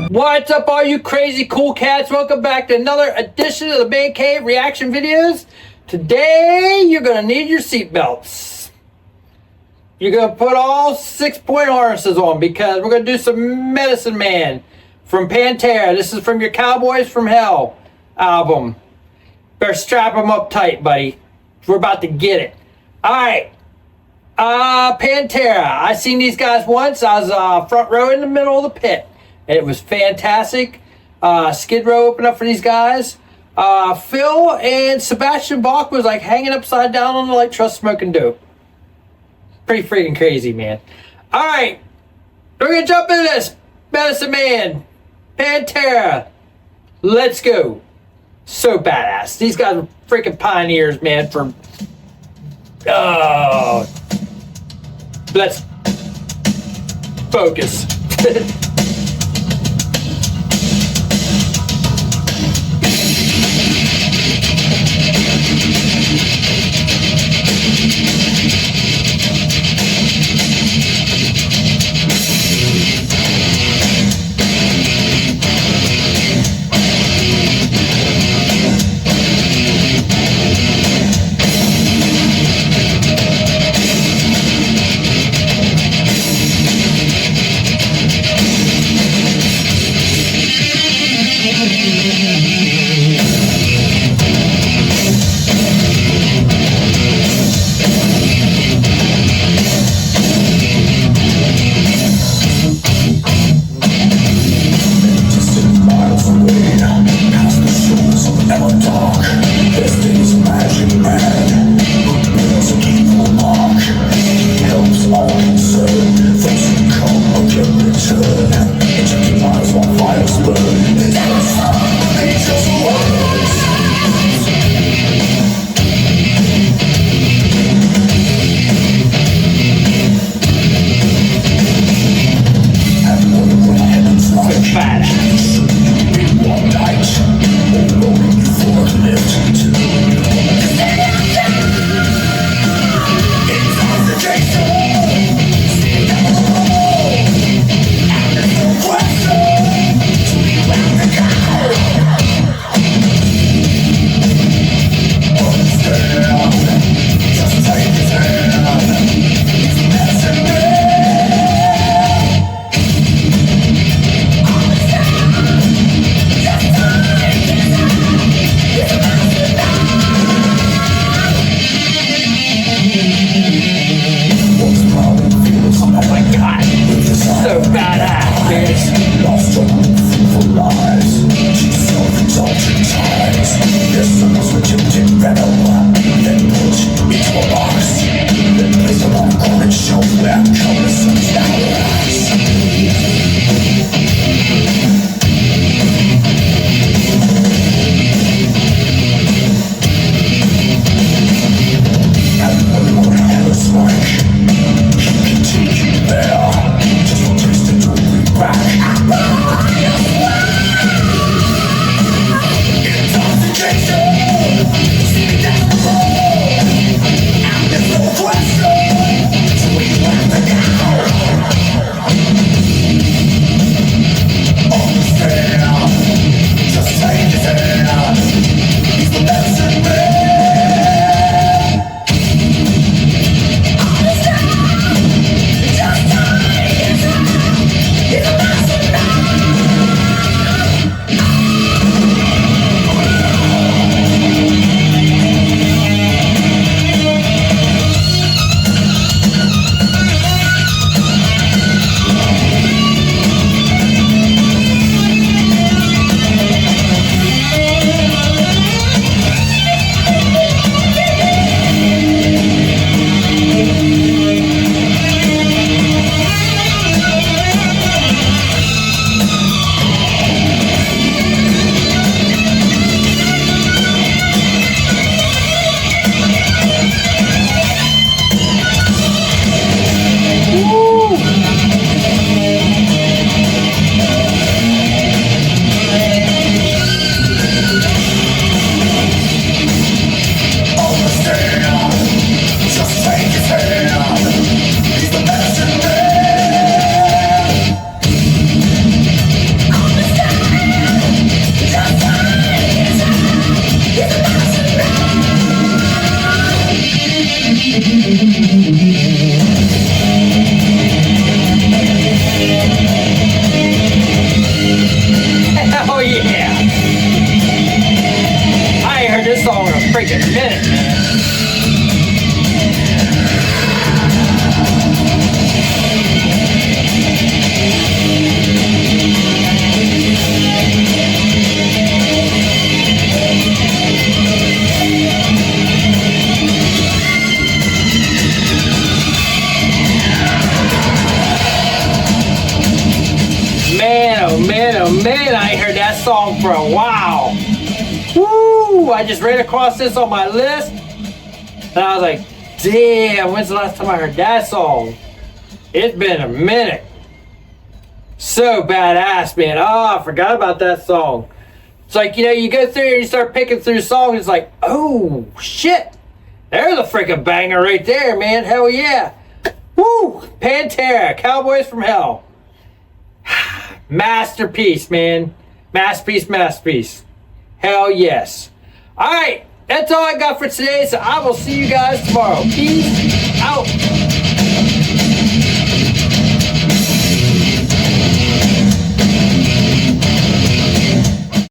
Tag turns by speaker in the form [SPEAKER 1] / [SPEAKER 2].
[SPEAKER 1] What's up, all you crazy cool cats? Welcome back to another edition of the Man Cave reaction videos. Today, you're going to need your seatbelts. You're going to put all 6-point harnesses on because we're going to do some Medicine Man from Pantera. This is from your Cowboys From Hell album. Better strap them up tight, buddy. We're about to get it. All right. Pantera. I seen these guys once. I was front row in the middle of the pit. And it was fantastic. Skid Row opened up for these guys. Phil and Sebastian Bach was like hanging upside down on the light truss smoking dope. Pretty freaking crazy, man. All right. We're going to jump into this. Medicine Man. Pantera. Let's go. So badass. These guys are freaking pioneers, man, for... Oh. Let's focus. Man, oh man, I ain't heard that song for a while. Woo! I just ran across this on my list, and I was like, damn, when's the last time I heard that song? It's been a minute. So badass, man. Oh, I forgot about that song. It's like, you know, you go through and you start picking through songs, it's like, oh, shit. There's a freaking banger right there, man. Hell yeah. Woo! Pantera, Cowboys From Hell. Masterpiece, man. Masterpiece. Hell yes. All right, that's all I got for today, so I will see you guys tomorrow. Peace out.